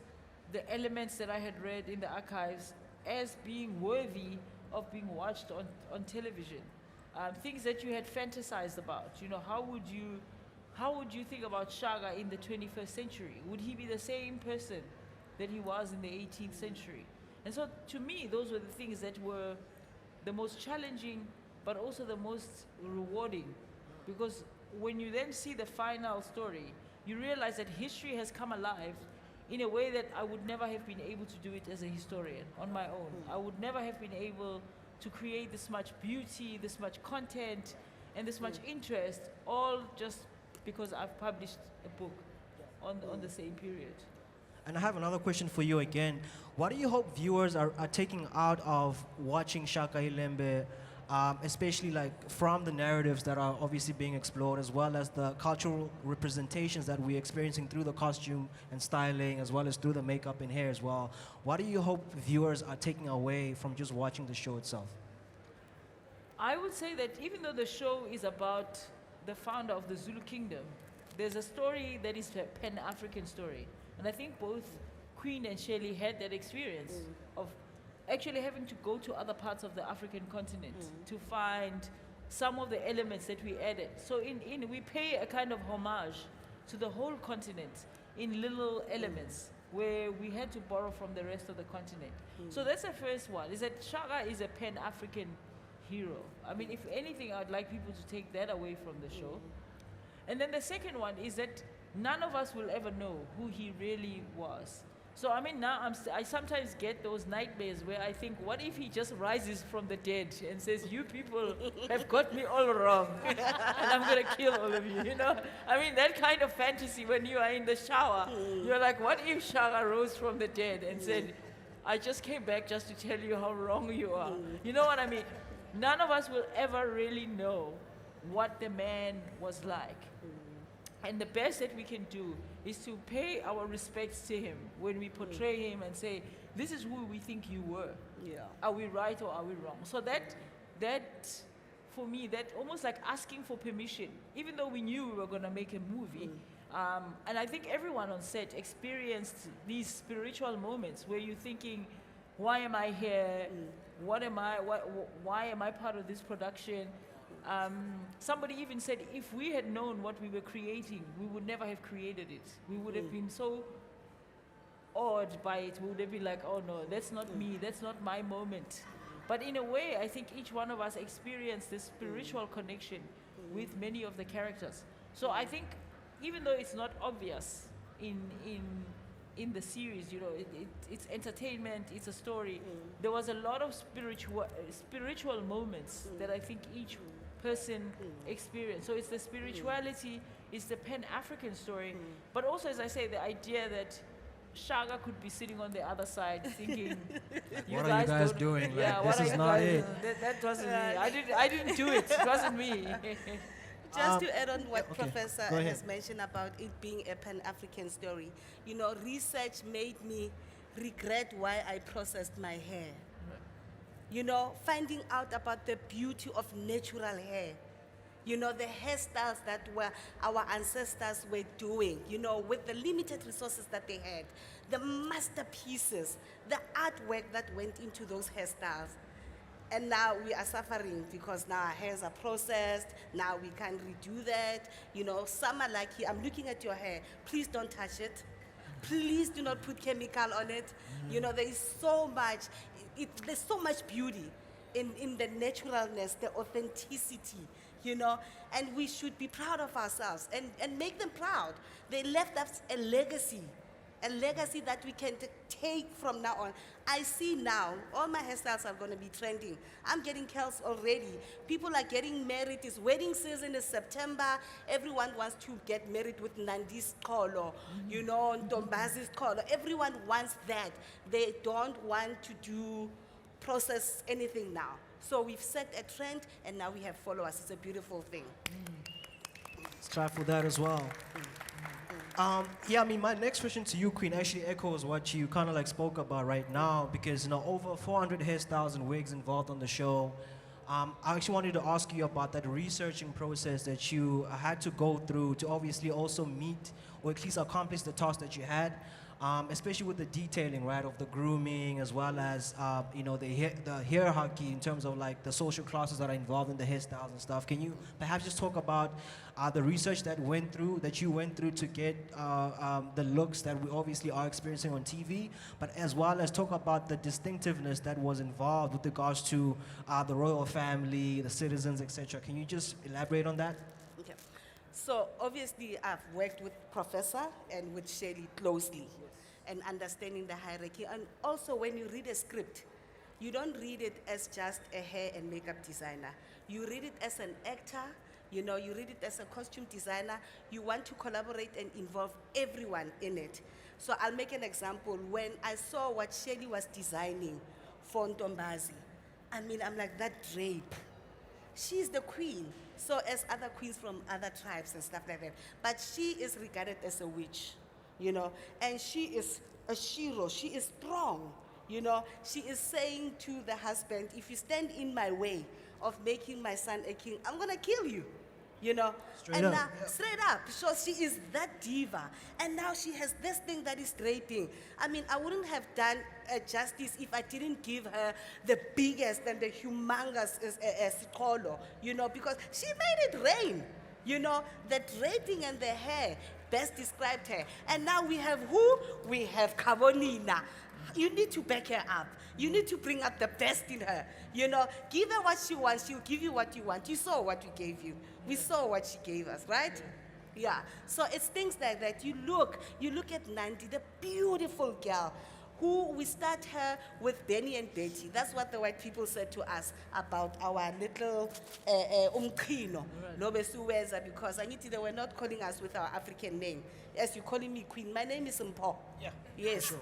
the elements that I had read in the archives as being worthy of being watched on television. Things that you had fantasized about. You know, how would you think about Shaka in the 21st century? Would he be the same person that he was in the 18th century? And so to me, those were the things that were the most challenging, but also the most rewarding. Because when you then see the final story, you realize that history has come alive in a way that I would never have been able to do it as a historian on my own. I would never have been able to create this much beauty, this much content, and this much interest, all just because I've published a book on the same period. And I have another question for you again. What do you hope viewers are taking out of watching Shaka Ilembe, especially like from the narratives that are obviously being explored, as well as the cultural representations that we're experiencing through the costume and styling, as well as through the makeup and hair as well? What do you hope viewers are taking away from just watching the show itself? I would say that even though the show is about the founder of the Zulu kingdom, there's a story that is a Pan-African story. And I think both Queen and Sheli had that experience of actually having to go to other parts of the African continent to find some of the elements that we added. So we pay a kind of homage to the whole continent in little elements where we had to borrow from the rest of the continent. So that's the first one, is that Shaka is a Pan-African hero. I mean, if anything, I'd like people to take that away from the show. And then the second one is that none of us will ever know who he really was. So I mean, now I sometimes get those nightmares where I think, what if he just rises from the dead and says, you people have got me all wrong, and I'm going to kill all of you, you know? I mean, that kind of fantasy when you are in the shower, you're like, what if Shaka rose from the dead and said, I just came back just to tell you how wrong you are. You know what I mean? None of us will ever really know what the man was like. And the best that we can do is to pay our respects to him when we portray him and say, this is who we think you were. Yeah. Are we right or are we wrong? So that for me, that almost like asking for permission, even though we knew we were going to make a movie. And I think everyone on set experienced these spiritual moments where you're thinking, why am I here? Why am I part of this production? Somebody even said, if we had known what we were creating, we would never have created it. We would have been so awed by it. We would have been like, oh no, that's not me, that's not my moment. But in a way, I think each one of us experienced this spiritual connection with many of the characters. So I think, even though it's not obvious in the series, you know, it's entertainment, it's a story. There was a lot of spiritual moments that I think each person experienced. So it's the spirituality, it's the Pan-African story, but also, as I say, the idea that Shaka could be sitting on the other side thinking, what are you guys doing? Yeah, like, this is not it. That wasn't me. I didn't do it. It wasn't me. Just to add on what okay, Professor go ahead. has mentioned about it being a Pan-African story, you know, research made me regret why I processed my hair. You know, finding out about the beauty of natural hair. You know, the hairstyles that were our ancestors were doing, you know, with the limited resources that they had, the masterpieces, the artwork that went into those hairstyles. And now we are suffering because now our hairs are processed, now we can't redo that. You know, some are like, I'm looking at your hair, please don't touch it. Please do not put chemical on it. You know, there is so much, there's so much beauty in the naturalness, the authenticity, you know, and we should be proud of ourselves and make them proud. They left us a legacy that we can take from now on. I see now, all my hairstyles are going to be trending. I'm getting curls already. People are getting married. It's wedding season is September. Everyone wants to get married with Nandi's color, you know, Ntombazi's color. Everyone wants that. They don't want to process anything now. So we've set a trend, and now we have followers. It's a beautiful thing. Strive for that as well. Yeah, I mean, my next question to you, Queen, actually echoes what you kind of like spoke about right now, because, you know, over 400 hairstyles and wigs involved on the show. I actually wanted to ask you about that researching process that you had to go through to obviously also meet or at least accomplish the task that you had, especially with the detailing, right, of the grooming as well as, you know, the hierarchy in terms of like the social classes that are involved in the hairstyles and stuff. Can you perhaps just talk about the research that you went through to get the looks that we obviously are experiencing on TV, but as well as talk about the distinctiveness that was involved with regards to the royal family, the citizens, etc. Can you just elaborate on that? Okay. So obviously I've worked with Professor and with Sheli closely and understanding the hierarchy. And also when you read a script, you don't read it as just a hair and makeup designer. You read it as an actor, you know, you read it as a costume designer. You want to collaborate and involve everyone in it. So I'll make an example. When I saw what Sheli was designing for Ntombazi, I mean, I'm like, that drape, she's the queen. So as other queens from other tribes and stuff like that. But she is regarded as a witch, you know, and she is a shiro, she is strong, you know. She is saying to the husband, if you stand in my way of making my son a king, I'm gonna kill you, you know. Straight up. Now, straight up. So she is that diva. And now she has this thing that is draping. I mean, I wouldn't have done justice if I didn't give her the biggest and the humongous color, you know, because she made it rain. You know, the draping and the hair best described her. And now we have who? We have Kavonina. You need to back her up. You need to bring up the best in her. You know, give her what she wants. She'll give you what you want. You saw what we gave you. We saw what she gave us, right? Yeah. So it's things like that. You look at Nandi, the beautiful girl, who we start her with Benny and Betty. That's what the white people said to us about our little umqino, Nobesuweza, because they were not calling us with our African name. As you're calling me queen, my name is Mpo. Yeah. Yes. Sure.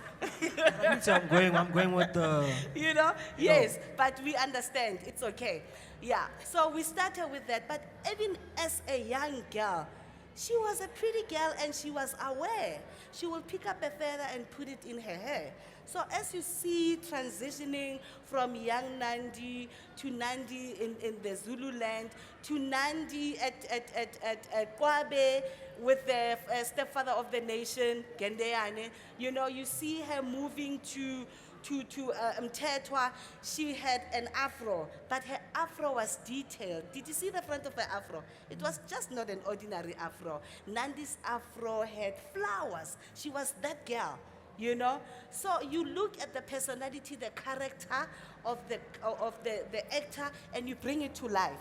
I'm going with the... You know? Yes, but we understand. It's okay. Yeah. So we started with that. But even as a young girl, she was a pretty girl and she was aware. She will pick up a feather and put it in her hair. So as you see transitioning from young Nandi to Nandi in the Zulu land, to Nandi at Kwabe with the stepfather of the nation, Gendeane, you know, you see her moving to Mtetwa. She had an afro, but her afro was detailed. Did you see the front of her afro? It was just not an ordinary afro. Nandi's afro had flowers. She was that girl, you know? So you look at the personality, the character of the actor, and you bring it to life.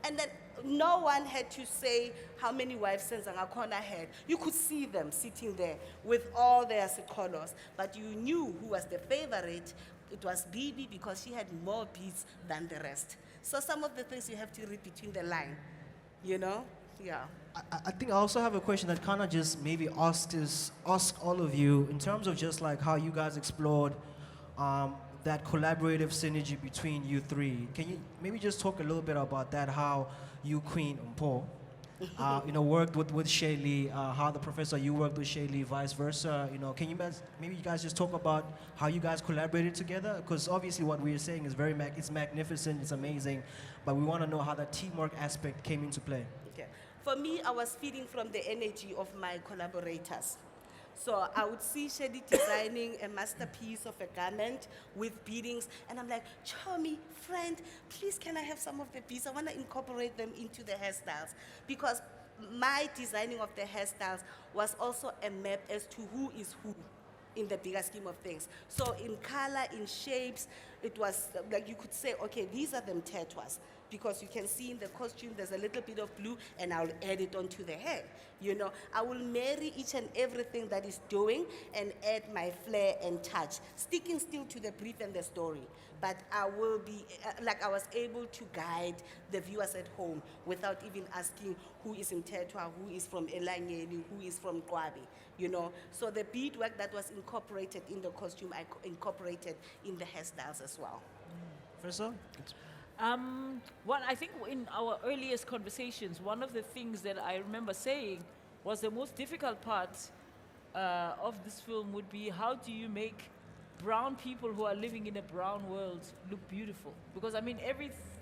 And then no one had to say how many wives Senzangakhona had. You could see them sitting there with all their colors, but you knew who was the favorite. It was Bibi because she had more beads than the rest. So some of the things you have to read between the line, you know? Yeah. I think I also have a question that kind of just maybe ask all of you in terms of just like how you guys explored that collaborative synergy between you three. Can you maybe just talk a little bit about that, how you, Queen Mpo, worked with Sheli, how the professor you worked with Sheli, vice versa. Can you guys, maybe you guys just talk about how you guys collaborated together? Because obviously what we're saying is it's magnificent, it's amazing, but we want to know how that teamwork aspect came into play. Okay. For me, I was feeding from the energy of my collaborators. So I would see Sheli designing a masterpiece of a garment with beadings, and I'm like, Chomi, friend, please can I have some of the beads? I want to incorporate them into the hairstyles. Because my designing of the hairstyles was also a map as to who is who in the bigger scheme of things. So in color, in shapes, it was like you could say, okay, these are them tattoos. Because you can see in the costume there's a little bit of blue, and I'll add it onto the hair. I will marry each and everything that is doing and add my flair and touch, sticking still to the brief and the story. But I will be, I was able to guide the viewers at home without even asking who is in Tetwa, who is from Elangeli, who is from Kwabi, So the beadwork that was incorporated in the costume, I incorporated in the hairstyles as well. Professor? I think in our earliest conversations, one of the things that I remember saying was the most difficult part of this film would be how do you make brown people who are living in a brown world look beautiful? Because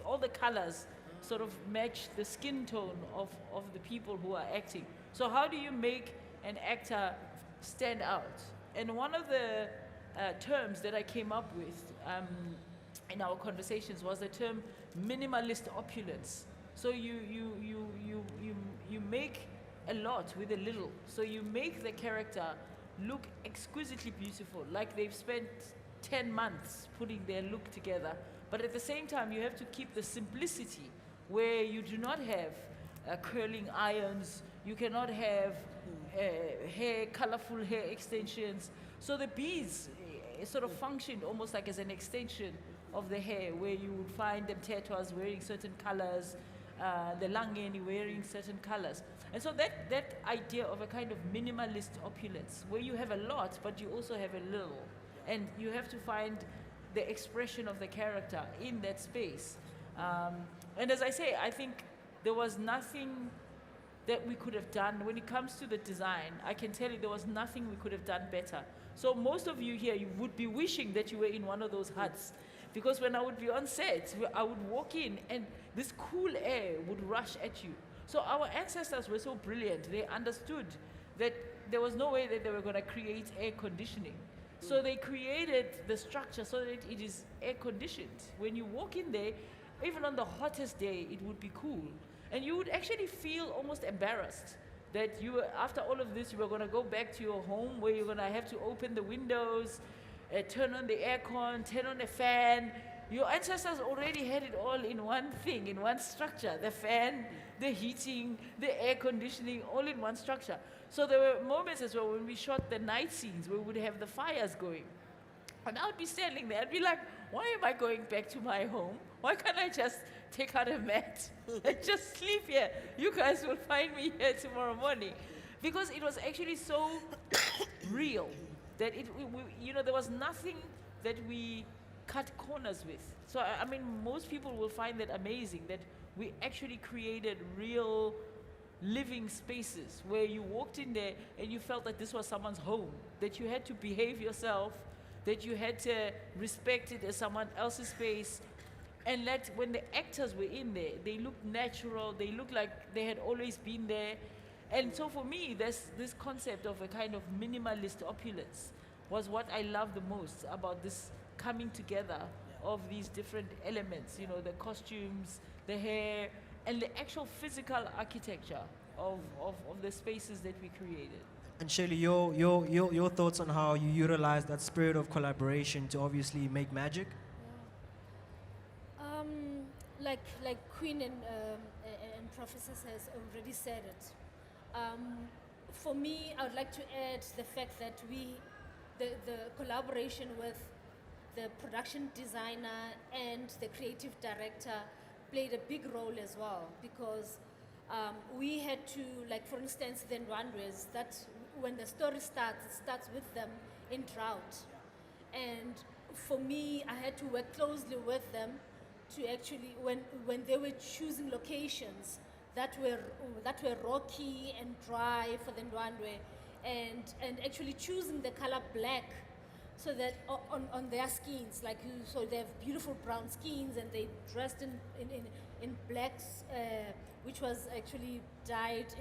all the colors sort of match the skin tone of the people who are acting. So how do you make an actor stand out? And one of the terms that I came up with in our conversations was the term minimalist opulence. So you make a lot with a little. So you make the character look exquisitely beautiful, like they've spent 10 months putting their look together. But at the same time, you have to keep the simplicity where you do not have curling irons, you cannot have colorful hair extensions. So the beads sort of functioned almost like as an extension of the hair, where you would find them tattoos wearing certain colors, the langeni wearing certain colors. And so that idea of a kind of minimalist opulence, where you have a lot, but you also have a little. And you have to find the expression of the character in that space. And as I say, I think there was nothing that we could have done. When it comes to the design, I can tell you there was nothing we could have done better. So most of you here, you would be wishing that you were in one of those huts. Because when I would be on set, I would walk in and this cool air would rush at you. So our ancestors were so brilliant. They understood that there was no way that they were going to create air conditioning. So they created the structure so that it is air conditioned. When you walk in there, even on the hottest day, it would be cool. And you would actually feel almost embarrassed that after all of this, you were going to go back to your home where you're going to have to open the windows, turn on the aircon, turn on the fan. Your ancestors already had it all in one thing, in one structure. The fan, the heating, the air conditioning, all in one structure. So there were moments as well when we shot the night scenes where we would have the fires going. And I would be standing there, I'd be like, why am I going back to my home? Why can't I just take out a mat and just sleep here? You guys will find me here tomorrow morning. Because it was actually so real that there was nothing that we cut corners with. So, most people will find that amazing, that we actually created real living spaces where you walked in there and you felt that this was someone's home, that you had to behave yourself, that you had to respect it as someone else's space, and that when the actors were in there, they looked natural, they looked like they had always been there. And so for me, this concept of a kind of minimalist opulence was what I loved the most about this coming together of these different elements, the costumes, the hair, and the actual physical architecture of the spaces that we created. And Sheli, your thoughts on how you utilize that spirit of collaboration to obviously make magic? Like Queen and Professors has already said it. For me, I would like to add the fact that the collaboration with the production designer and the creative director played a big role as well, because we had to, for instance, then runways, that when the story starts, it starts with them in drought. And for me, I had to work closely with them to actually, when they were choosing locations that were rocky and dry for the Ndwandwe, and actually choosing the color black so that on their skins, like so they have beautiful brown skins and they dressed in blacks, which was actually dyed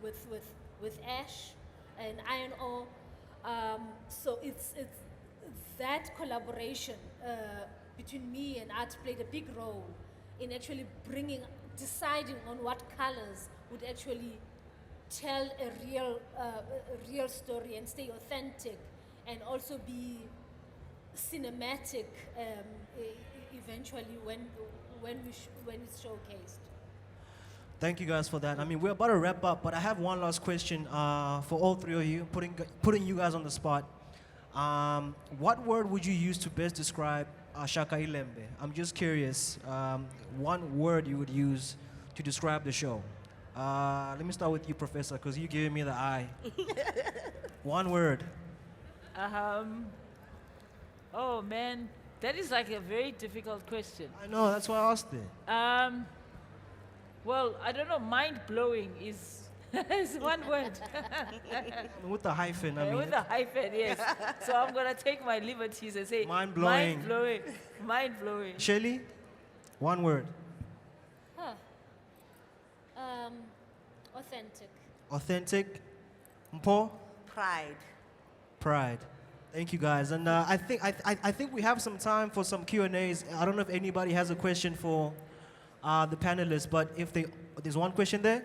with ash and iron ore. So it's that collaboration between me and art played a big role in actually deciding on what colors would actually tell a real story and stay authentic and also be cinematic eventually when it's showcased. Thank you guys for that. I mean, we're about to wrap up, but I have one last question for all three of you, putting you guys on the spot. What word would you use to best describe Shaka Ilembe? I'm just curious. One word you would use to describe the show. Let me start with you, Professor, because you're giving me the eye. One word. Oh man, that is like a very difficult question. I know, that's why I asked it. Well, I don't know. Mind blowing is one word. With the hyphen, I mean. With the hyphen, yes. So I'm gonna take my liberties and say mind blowing. Mind blowing. Mind blowing. Sheli, one word. Authentic. Authentic. Mpo? Pride. Pride. Thank you guys, and I think we have some time for some Q&As. I don't know if anybody has a question for the panelists, but if there's one question there.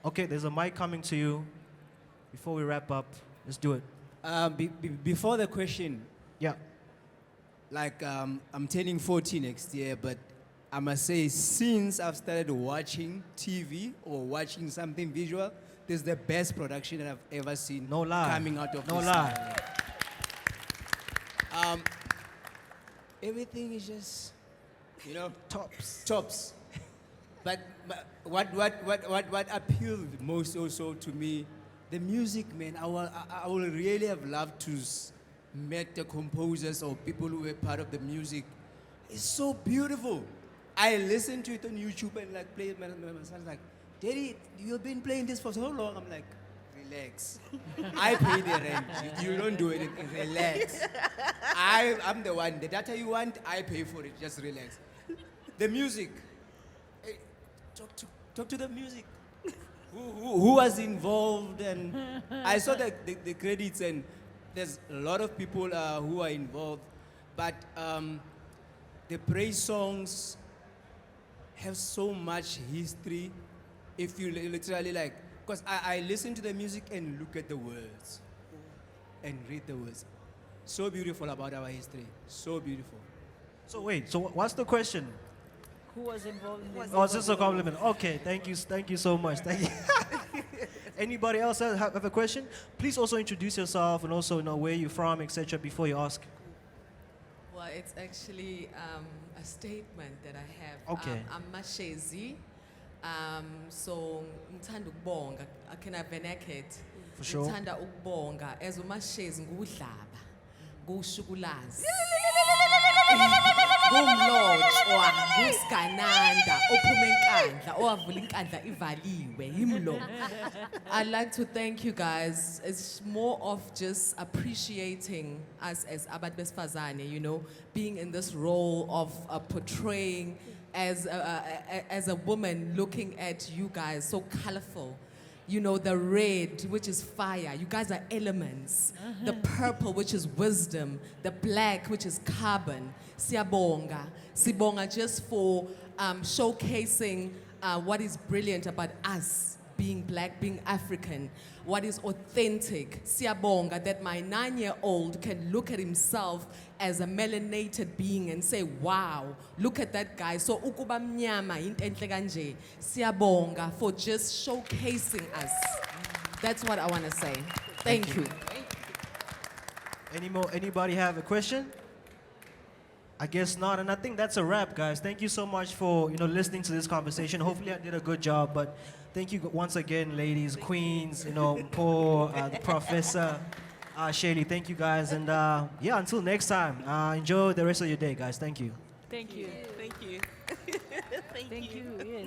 Okay, there's a mic coming to you. Before we wrap up, let's do it. Before the question, Yeah. like I'm turning 40 next year, but I must say, since I've started watching TV or watching something visual, this is the best production that I've ever seen. No lie. Coming out of No this. lie. Everything is just, Tops. tops. But what appealed most also to me, the music, man. I would really have loved to met the composers or people who were part of the music. It's so beautiful. I listened to it on YouTube and like played. My son's like, "Daddy, you've been playing this for so long." I'm like, "Relax. I pay the rent. You don't do anything. Relax. I'm the one. The data you want, I pay for it. Just relax." The music. Hey, talk to the music. Who was involved? And I saw the credits, and there's a lot of people who are involved, but the praise songs have so much history. If you literally like, because I listen to the music and look at the words and read the words. So beautiful about our history. So beautiful. So wait, so what's the question? Who was involved in this? Oh, it's just a compliment. Okay, thank you so much. Thank you. Anybody else have a question? Please also introduce yourself and also know where you're from, etc. before you ask. Well, it's actually a statement that I have. Okay. I'm Majesty. So ngithanda ukubonga. Can I beneket? For sure. Ngithanda ukubonga as uMashezi ngudlaba. Kushukulazi. Kumlotshwa, kusigananda, ophuma enkandla, owavula inkandla ivaliwe, himlo. I'd like to thank you guys. It's more of just appreciating us as abantu besifazane, being in this role of portraying as a woman, looking at you guys, so colorful. The red, which is fire. You guys are elements. The purple, which is wisdom. The black, which is carbon. Siyabonga. Sibonga just for showcasing what is brilliant about us being black, being African. What is authentic. Siyabonga that my 9-year-old can look at himself as a melanated being and say, wow, look at that guy. So ukuba mnyama into enhle kanje. Siyabonga for just showcasing us. That's what I want to say. Thank you. Anybody have a question? I guess not, and I think that's a wrap, guys. Thank you so much for listening to this conversation. Hopefully, I did a good job, but thank you once again, ladies, queens, Paul, the professor, Sheli. Thank you, guys, and yeah, until next time, enjoy the rest of your day, guys. Thank you. Thank you. Thank you. Thank you. Yes.